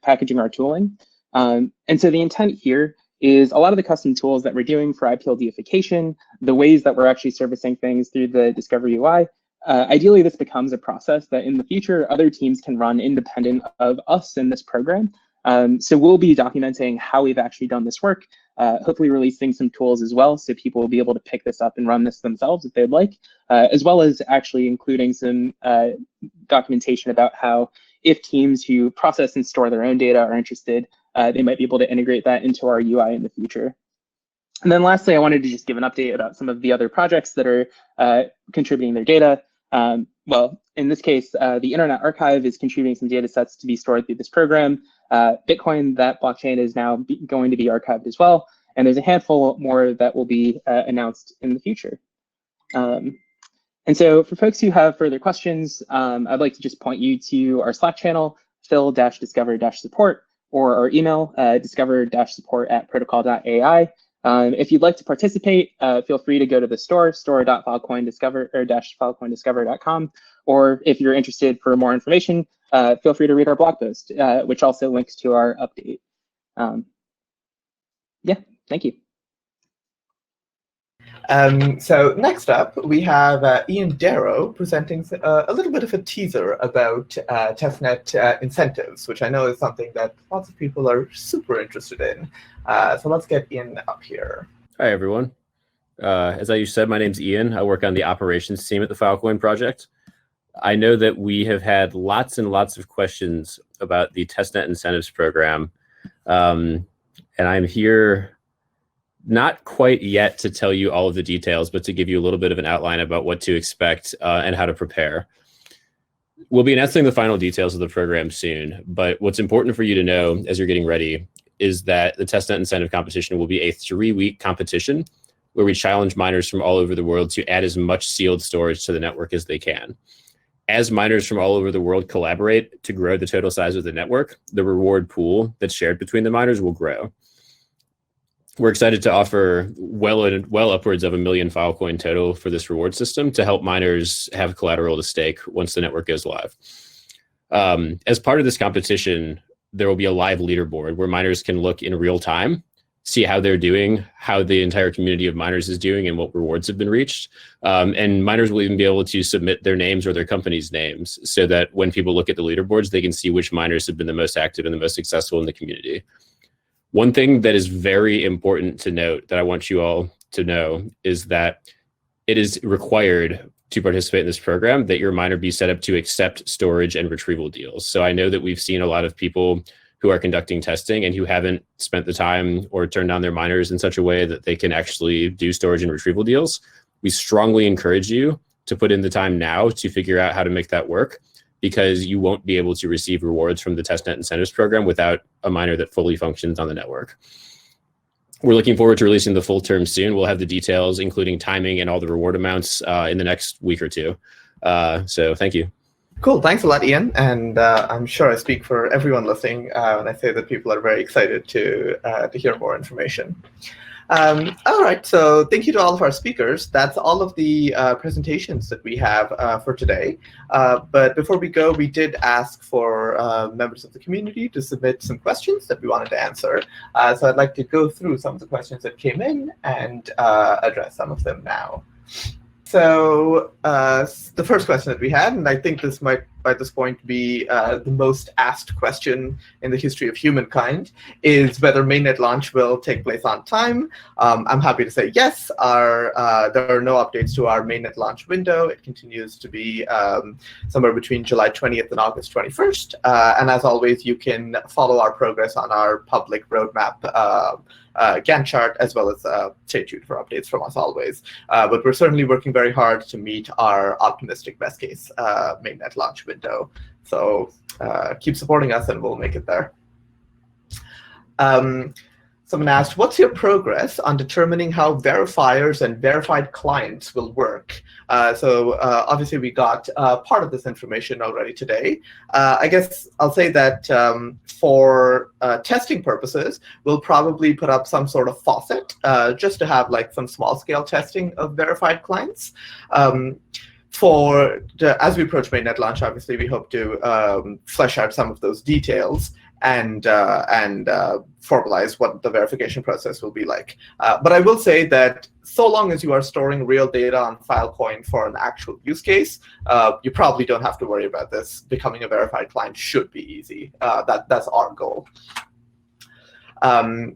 Speaker 4: packaging our tooling. And so the intent here is a lot of the custom tools that we're doing for IPL deification, the ways that we're actually servicing things through the Discover UI. Ideally, this becomes a process that in the future, other teams can run independent of us in this program. So we'll be documenting how we've actually done this work, hopefully releasing some tools as well, so people will be able to pick this up and run this themselves if they'd like, as well as actually including some documentation about how if teams who process and store their own data are interested, they might be able to integrate that into our UI in the future. And then lastly, I wanted to just give an update about some of the other projects that are contributing their data. Well, in this case, the Internet Archive is contributing some data sets to be stored through this program. Bitcoin, that blockchain, is now going to be archived as well. And there's a handful more that will be announced in the future. And so for folks who have further questions, I'd like to just point you to our Slack channel, fil-discover-support, or our email, discover-support@protocol.ai. If you'd like to participate, feel free to go to the store.filecoindiscover.com. Or if you're interested for more information, feel free to read our blog post, which also links to our update. Yeah, thank you.
Speaker 1: So next up, we have Ian Darrow presenting a little bit of a teaser about Testnet Incentives, which I know is something that lots of people are super interested in. So let's get Ian up here.
Speaker 5: Hi, everyone. As Aayush said, my name's Ian. I work on the operations team at the Filecoin project. I know that we have had lots and lots of questions about the Testnet Incentives program, and I'm here not quite yet to tell you all of the details, but to give you a little bit of an outline about what to expect and how to prepare. We'll be announcing the final details of the program soon, but what's important for you to know as you're getting ready is that the Testnet Incentive Competition will be a 3-week competition where we challenge miners from all over the world to add as much sealed storage to the network as they can. As miners from all over the world collaborate to grow the total size of the network, the reward pool that's shared between the miners will grow. We're excited to offer well upwards of 1 million Filecoin total for this reward system to help miners have collateral to stake once the network goes live. As part of this competition, there will be a live leaderboard where miners can look in real time, see how they're doing, how the entire community of miners is doing, and what rewards have been reached. And miners will even be able to submit their names or their company's names so that when people look at the leaderboards, they can see which miners have been the most active and the most successful in the community. One thing that is very important to note that I want you all to know is that it is required to participate in this program that your miner be set up to accept storage and retrieval deals. So I know that we've seen a lot of people who are conducting testing and who haven't spent the time or turned on their miners in such a way that they can actually do storage and retrieval deals. We strongly encourage you to put in the time now to figure out how to make that work, because you won't be able to receive rewards from the Testnet Incentives program without a miner that fully functions on the network. We're looking forward to releasing the full term soon. We'll have the details, including timing and all the reward amounts in the next week or two. So thank you.
Speaker 1: Cool, thanks a lot, Ian. And I'm sure I speak for everyone listening when I say that people are very excited to hear more information. All right, so thank you to all of our speakers. That's all of the presentations that we have for today. But before we go, we did ask for members of the community to submit some questions that we wanted to answer. So I'd like to go through some of the questions that came in and address some of them now. So the first question that we had, and I think this might by this point be the most asked question in the history of humankind, is whether mainnet launch will take place on time. I'm happy to say yes. There are no updates to our mainnet launch window. It continues to be somewhere between July 20th and August 21st. And as always, you can follow our progress on our public roadmap Gantt chart, as well as stay tuned for updates from us always. But we're certainly working very hard to meet our optimistic best case mainnet launch window. So keep supporting us and we'll make it there. Someone asked, what's your progress on determining how verifiers and verified clients will work? So obviously we got part of this information already today. I guess I'll say that for testing purposes, we'll probably put up some sort of faucet just to have like some small scale testing of verified clients. As we approach mainnet launch, obviously we hope to flesh out some of those details and formalize what the verification process will be like. But I will say that so long as you are storing real data on Filecoin for an actual use case, you probably don't have to worry about this. Becoming a verified client should be easy. That's our goal.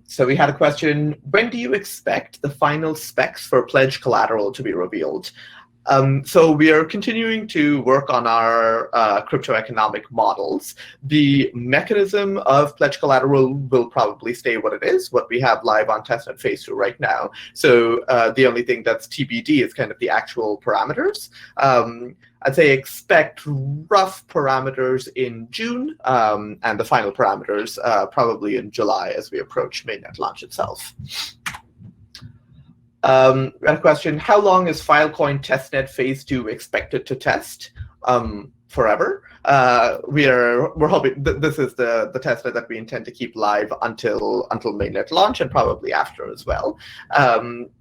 Speaker 1: So we had a question, when do you expect the final specs for pledge collateral to be revealed? So we are continuing to work on our crypto economic models. The mechanism of pledge collateral will probably stay what it is, what we have live on Testnet Phase 2 right now. So the only thing that's TBD is kind of the actual parameters. I'd say expect rough parameters in June, and the final parameters probably in July as we approach mainnet launch itself. A question, how long is Filecoin Testnet Phase 2 expected to test? Forever. We're hoping this is the testnet that we intend to keep live until mainnet launch and probably after as well.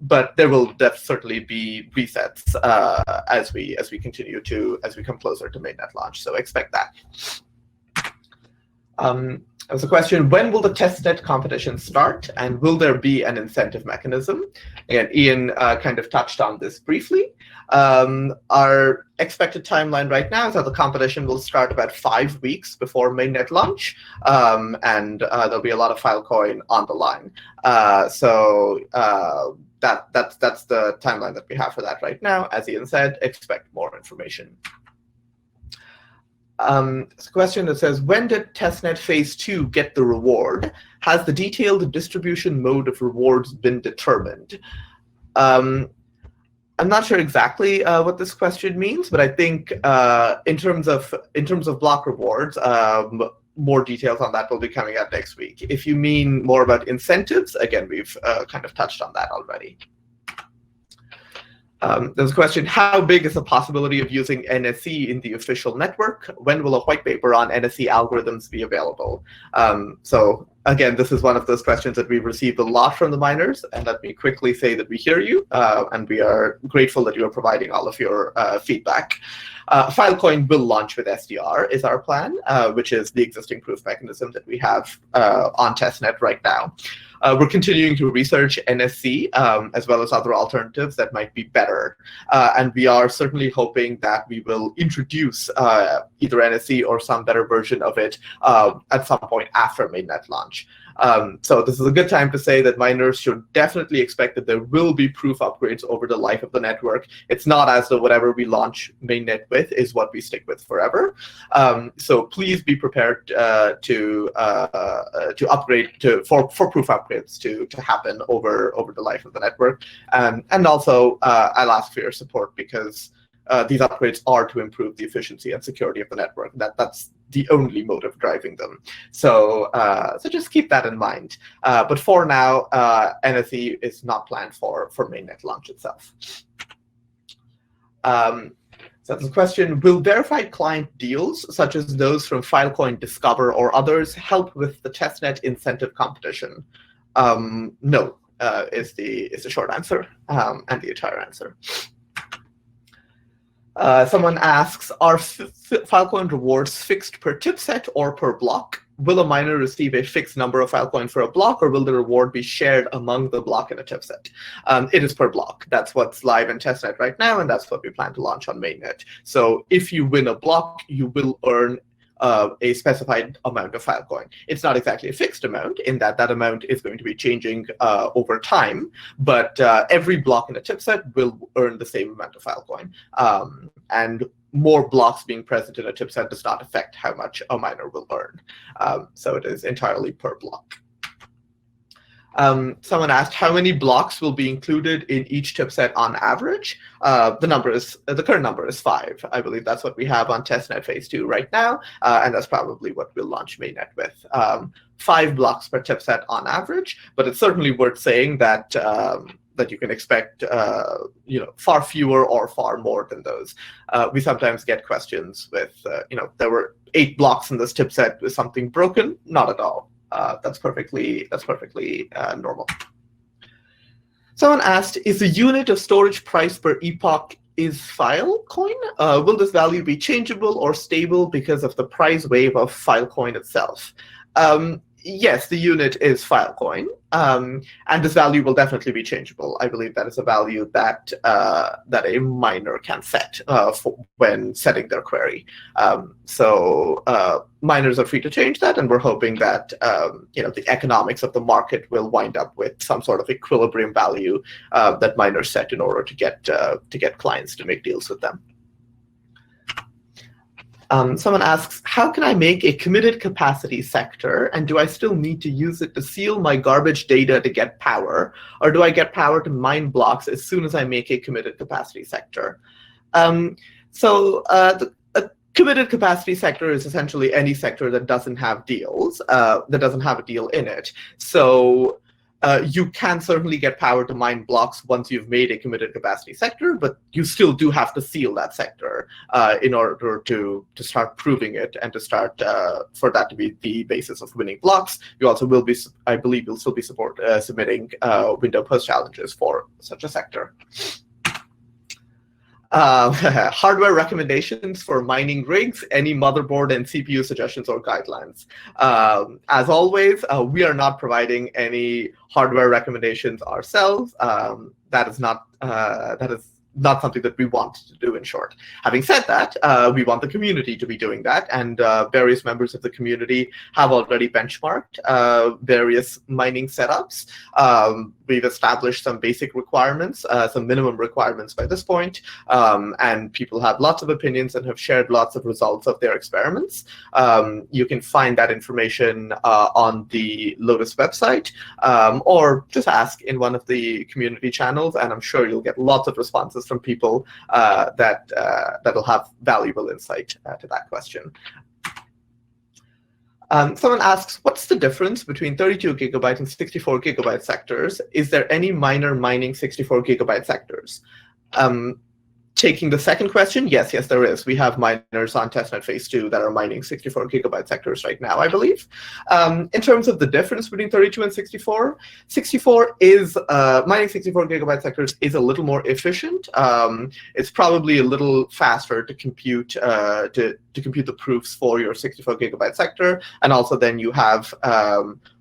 Speaker 1: But there will certainly be resets as we come closer to mainnet launch. So expect that. There's a question, when will the testnet competition start and will there be an incentive mechanism? Again, Ian kind of touched on this briefly. Our expected timeline right now is that the competition will start about 5 weeks before mainnet launch, and there'll be a lot of Filecoin on the line. So that's the timeline that we have for that right now. As Ian said, expect more information. It's a question that says, when did Testnet Phase 2 get the reward? Has the detailed distribution mode of rewards been determined? I'm not sure exactly what this question means, but I think in terms of block rewards, more details on that will be coming out next week. If you mean more about incentives, again, we've kind of touched on that already. There's a question, how big is the possibility of using NSE in the official network? When will a white paper on NSE algorithms be available? So again, this is one of those questions that we've received a lot from the miners, and let me quickly say that we hear you, and we are grateful that you are providing all of your feedback. Filecoin will launch with SDR is our plan, which is the existing proof mechanism that we have on testnet right now. We're continuing to research NSC as well as other alternatives that might be better. And we are certainly hoping that we will introduce either NSC or some better version of it at some point after mainnet launch. So this is a good time to say that miners should definitely expect that there will be proof upgrades over the life of the network. It's not as though whatever we launch mainnet with is what we stick with forever. So please be prepared to upgrade for proof upgrades to happen over the life of the network. And also, I'll ask for your support because these upgrades are to improve the efficiency and security of the network. That's the only motive driving them. So so just keep that in mind. But for now, NSE is not planned for mainnet launch itself. So that's a question, will verified client deals, such as those from Filecoin Discover or others, help with the testnet incentive competition? No, is the short answer and the entire answer. Someone asks, are Filecoin rewards fixed per tip set or per block? Will a miner receive a fixed number of Filecoin for a block, or will the reward be shared among the block in a tip set? It is per block. That's what's live in testnet right now, and that's what we plan to launch on mainnet. So if you win a block, you will earn a specified amount of Filecoin. It's not exactly a fixed amount in that that amount is going to be changing over time, but every block in a tip set will earn the same amount of Filecoin. And more blocks being present in a tip set does not affect how much a miner will earn. So it is entirely per block. Someone asked how many blocks will be included in each tip set on average. The current number is 5. I believe that's what we have on testnet phase 2 right now, and that's probably what we'll launch mainnet with. 5 blocks per tip set on average, but it's certainly worth saying that that you can expect far fewer or far more than those. We sometimes get questions with there were 8 blocks in this tip set. Was something broken? Not at all. That's perfectly normal. Someone asked, is the unit of storage price per epoch is Filecoin? Will this value be changeable or stable because of the price wave of Filecoin itself? Yes, the unit is Filecoin, and this value will definitely be changeable. I believe that is a value that that a miner can set when setting their query. So miners are free to change that, and we're hoping that the economics of the market will wind up with some sort of equilibrium value that miners set in order to get clients to make deals with them. Someone asks, how can I make a committed capacity sector, and do I still need to use it to seal my garbage data to get power, or do I get power to mine blocks as soon as I make a committed capacity sector? A committed capacity sector is essentially any sector that doesn't have deals, that doesn't have a deal in it. So you can certainly get power to mine blocks once you've made a committed capacity sector, but you still do have to seal that sector in order to start proving it and to start for that to be the basis of winning blocks. You also will be, I believe, you'll still be submitting window post challenges for such a sector. Hardware recommendations for mining rigs, any motherboard and CPU suggestions or guidelines. As always, we are not providing any hardware recommendations ourselves. That is not something that we want to do, in short. Having said that, we want the community to be doing that, and various members of the community have already benchmarked various mining setups. We've established some basic requirements, some minimum requirements by this point, and people have lots of opinions and have shared lots of results of their experiments. You can find that information on the Lotus website, or just ask in one of the community channels, and I'm sure you'll get lots of responses from people that'll have valuable insight to that question. Someone asks, what's the difference between 32 gigabyte and 64 gigabyte sectors? Is there any miner mining 64 gigabyte sectors? Taking the second question, yes, there is. We have miners on testnet phase 2 that are mining 64 gigabyte sectors right now, I believe. In terms of the difference between 32 and 64, mining 64 gigabyte sectors is a little more efficient. It's probably a little faster to compute compute the proofs for your 64 gigabyte sector, and also then you have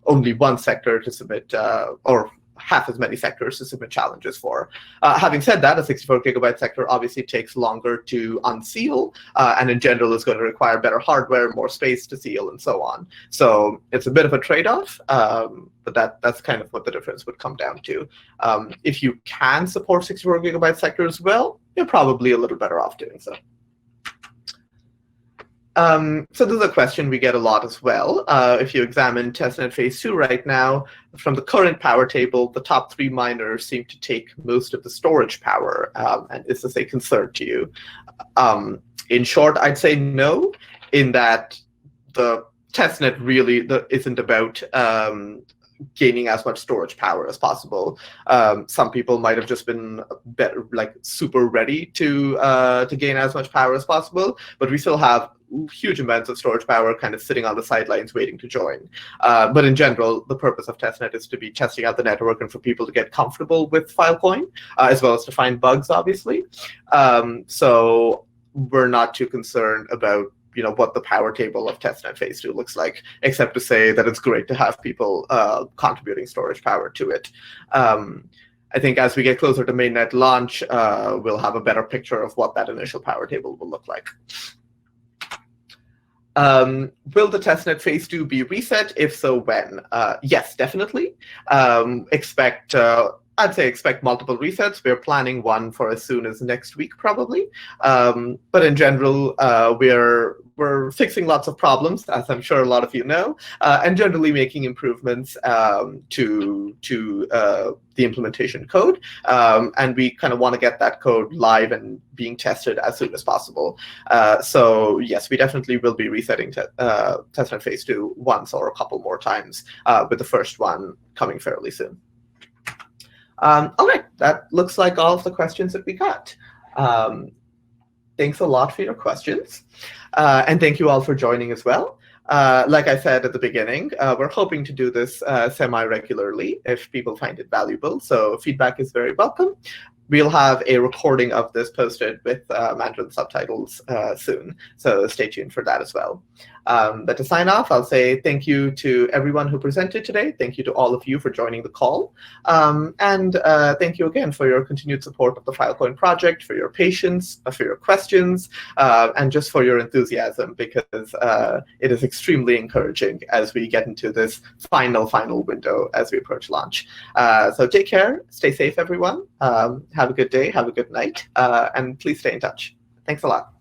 Speaker 1: only one sector to submit, or half as many sectors to submit challenges for. Having said that, a 64 gigabyte sector obviously takes longer to unseal, and in general is going to require better hardware, more space to seal, and so on. So it's a bit of a trade-off, but that's kind of what the difference would come down to. If you can support 64 gigabyte sectors well, you're probably a little better off doing so. So this is a question we get a lot as well. If you examine testnet phase 2 right now, from the current power table, the top 3 miners seem to take most of the storage power. And is this a concern to you? In short, I'd say no, in that the testnet really isn't about gaining as much storage power as possible. Some people might have just been super ready to gain as much power as possible, but we still have huge amounts of storage power kind of sitting on the sidelines waiting to join. But in general, the purpose of testnet is to be testing out the network and for people to get comfortable with Filecoin, as well as to find bugs, obviously. So we're not too concerned about what the power table of testnet phase 2 looks like, except to say that it's great to have people contributing storage power to it. I think as we get closer to mainnet launch, we'll have a better picture of what that initial power table will look like. Will the testnet phase 2 be reset? If so, when? Yes, definitely. I'd say expect multiple resets. We're planning one for as soon as next week, probably. But in general, we're fixing lots of problems, as I'm sure a lot of you know, and generally making improvements to the implementation code. And we kind of want to get that code live and being tested as soon as possible. So yes, we definitely will be resetting testnet phase 2 once or a couple more times, with the first one coming fairly soon. Okay, that looks like all of the questions that we got. Thanks a lot for your questions. And thank you all for joining as well. Like I said at the beginning, we're hoping to do this semi-regularly if people find it valuable. So feedback is very welcome. We'll have a recording of this posted with Mandarin subtitles soon. So stay tuned for that as well. But to sign off, I'll say thank you to everyone who presented today. Thank you to all of you for joining the call. And thank you again for your continued support of the Filecoin project, for your patience, for your questions, and just for your enthusiasm, because it is extremely encouraging as we get into this final window as we approach launch. So take care, stay safe, everyone. Have a good day, have a good night, and please stay in touch. Thanks a lot.